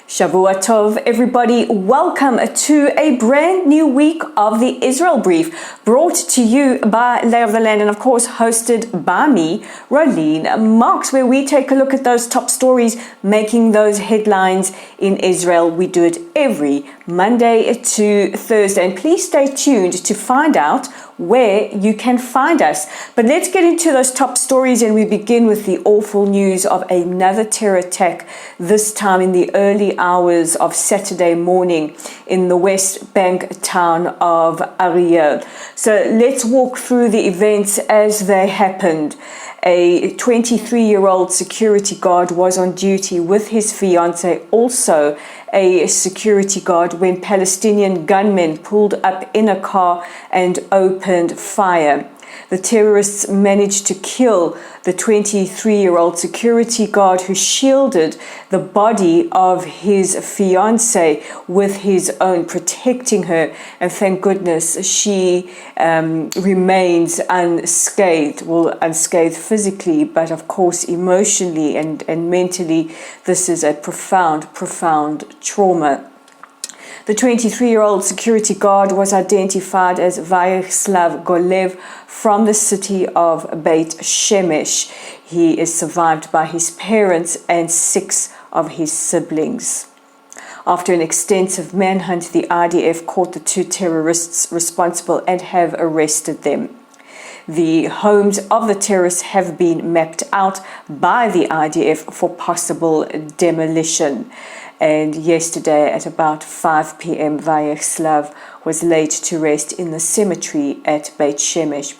Shavua Tov, everybody. Welcome to a brand new week of the Israel Brief, brought to you by Lay of the Land and, of course, hosted by me, Rolene Marks, where we take a look at those top stories making those headlines in Israel. We do it every Monday to Thursday. And please stay tuned to find out where you can find us. But let's get into those top stories, and we begin with the awful news of another terror attack, this time in the early hours of Saturday morning in the West Bank town of Ariel. So let's walk through the events as they happened. A 23-year-old security guard was on duty with his fiancée, also a security guard, when Palestinian gunmen pulled up in a car and opened fire. The terrorists managed to kill the 23-year-old security guard who shielded the body of his fiancée with his own, protecting her. And thank goodness she remains unscathed. Well, unscathed physically, but of course emotionally and mentally, this is a profound trauma. The 23-year-old security guard was identified as Vyacheslav Golev from the city of Beit Shemesh. He is survived by his parents and 6 of his siblings. After an extensive manhunt, the IDF caught the 2 terrorists responsible and have arrested them. The homes of the terrorists have been mapped out by the IDF for possible demolition. And yesterday at about 5 p.m. Vyacheslav was laid to rest in the cemetery at Beit Shemesh.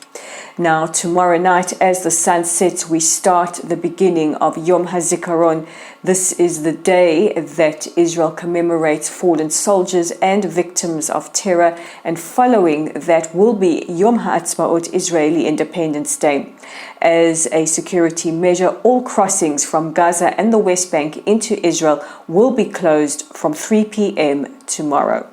Now, tomorrow night, as the sun sets, we start the beginning of Yom HaZikaron. This is the day that Israel commemorates fallen soldiers and victims of terror, and following that will be Yom HaAtzmaut, Israeli Independence Day. As a security measure, all crossings from Gaza and the West Bank into Israel will be closed from 3 p.m. tomorrow.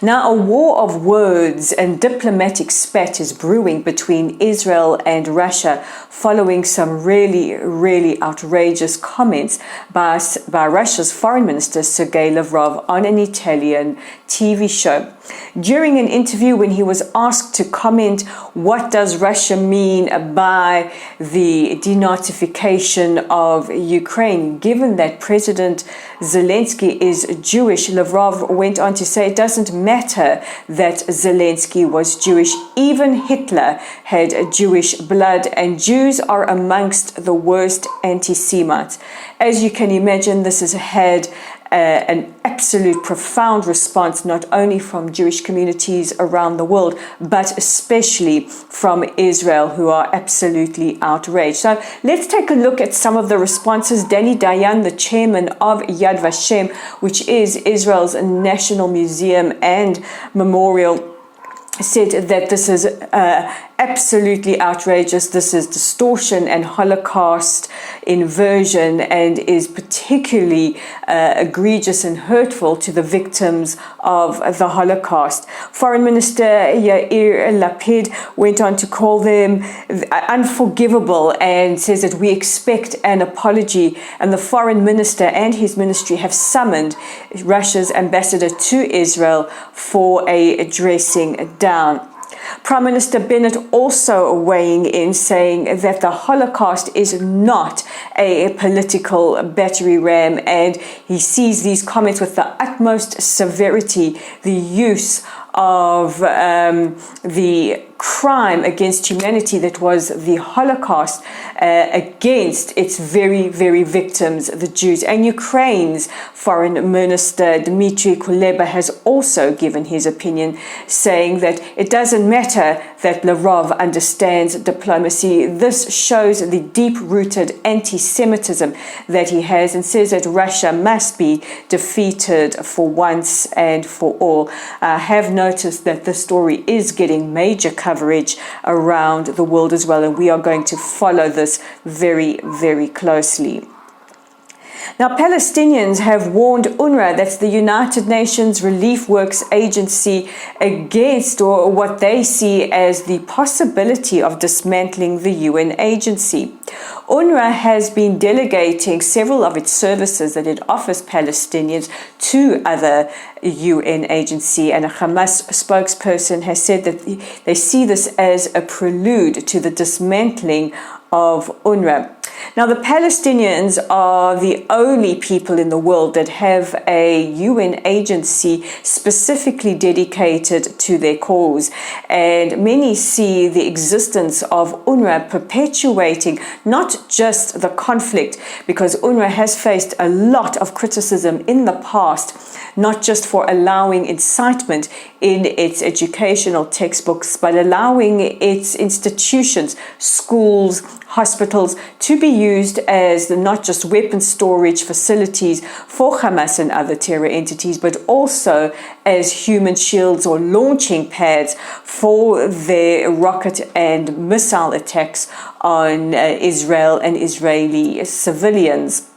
Now, a war of words and diplomatic spat is brewing between Israel and Russia following some really outrageous comments by Russia's Foreign Minister Sergei Lavrov on an Italian TV show. During an interview, when he was asked to comment what does Russia mean by the denazification of Ukraine, given that President Zelensky is Jewish, Lavrov went on to say it doesn't matter that Zelensky was Jewish. Even Hitler had Jewish blood, and Jews are amongst the worst anti-Semites. As you can imagine, this has had an absolute profound response, not only from Jewish communities around the world, but especially from Israel, who are absolutely outraged. So let's take a look at some of the responses. Danny Dayan, the chairman of Yad Vashem, which is Israel's national museum and memorial, said that this is absolutely outrageous. This is distortion and Holocaust inversion, and is particularly egregious and hurtful to the victims of the Holocaust. Foreign Minister Yair Lapid went on to call them unforgivable and says that we expect an apology, and the Foreign Minister and his ministry have summoned Russia's ambassador to Israel for a dressing down. Prime Minister Bennett also weighing in, saying that the Holocaust is not a political battery ram, and he sees these comments with the utmost severity. The use of the crime against humanity that was the Holocaust against its very victims, the Jews. And Ukraine's Foreign Minister Dmitry Kuleba has also given his opinion, saying that it doesn't matter that Lavrov understands diplomacy. This shows the deep-rooted anti-Semitism that he has, and says that Russia must be defeated for once and for all. I have noticed that the story is getting major coverage around the world as well, and we are going to follow this very closely. Now, Palestinians have warned UNRWA, that's the United Nations Relief Works Agency, against or what they see as the possibility of dismantling the UN agency. UNRWA has been delegating several of its services that it offers Palestinians to other UN agency, and a Hamas spokesperson has said that they see this as a prelude to the dismantling of UNRWA. Now, the Palestinians are the only people in the world that have a UN agency specifically dedicated to their cause, and many see the existence of UNRWA perpetuating not just the conflict, because UNRWA has faced a lot of criticism in the past, not just for allowing incitement in its educational textbooks, but allowing its institutions, schools, hospitals to be used as not just weapon storage facilities for Hamas and other terror entities, but also as human shields or launching pads for their rocket and missile attacks on Israel and Israeli civilians.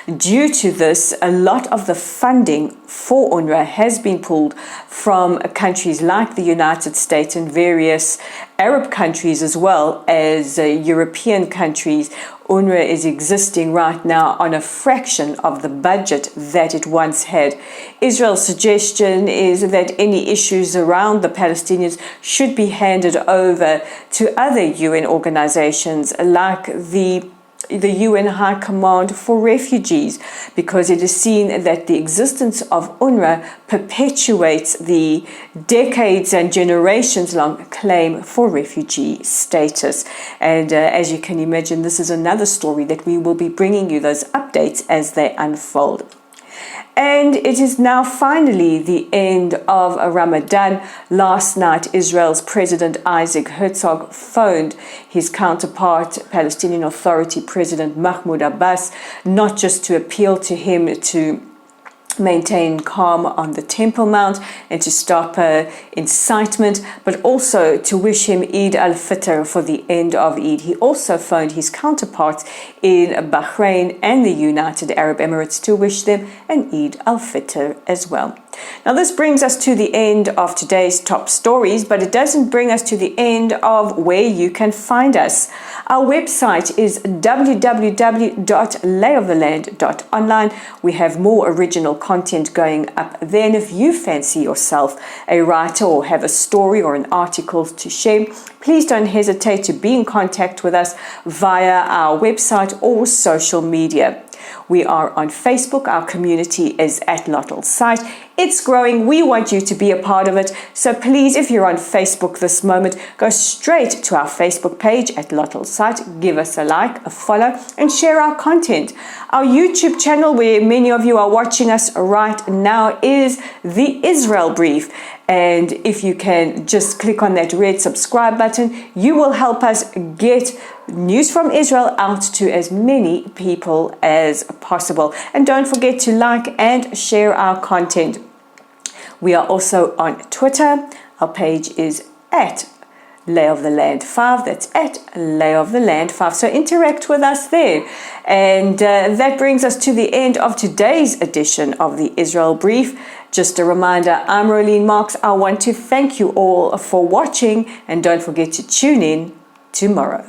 Due to this, a lot of the funding for UNRWA has been pulled from countries like the United States and various Arab countries, as well as European countries. UNRWA is existing right now on a fraction of the budget that it once had. Israel's suggestion is that any issues around the Palestinians should be handed over to other UN organizations like the UN High Command for Refugees, because it is seen that the existence of UNRWA perpetuates the decades and generations long claim for refugee status. And as you can imagine, this is another story that we will be bringing you those updates as they unfold. And it is now finally the end of Ramadan. Last night, Israel's President Isaac Herzog phoned his counterpart, Palestinian Authority President Mahmoud Abbas, not just to appeal to him to maintain calm on the Temple Mount and to stop incitement, but also to wish him Eid al-Fitr for the end of Eid. He also phoned his counterparts in Bahrain and the United Arab Emirates to wish them an Eid al-Fitr as well. Now, this brings us to the end of today's top stories, but it doesn't bring us to the end of where you can find us. Our website is www.layoftheland.online. We have more original content going up there, and if you fancy yourself a writer or have a story or an article to share, please don't hesitate to be in contact with us via our website or social media. We are on Facebook. Our community is at Lottel Site. It's growing. We want you to be a part of it. So please, if you're on Facebook this moment, go straight to our Facebook page at Lottel Site. Give us a like, a follow, and share our content. Our YouTube channel, where many of you are watching us right now, is the Israel Brief. And if you can just click on that red subscribe button, you will help us get news from Israel out to as many people as possible. And don't forget to like and share our content. We are also on Twitter. Our page is at Lay of the Land 5. That's at Lay of the Land 5. So interact with us there. And that brings us to the end of today's edition of the Israel Brief. Just a reminder, I'm Rolene Marks. I want to thank you all for watching, and don't forget to tune in tomorrow.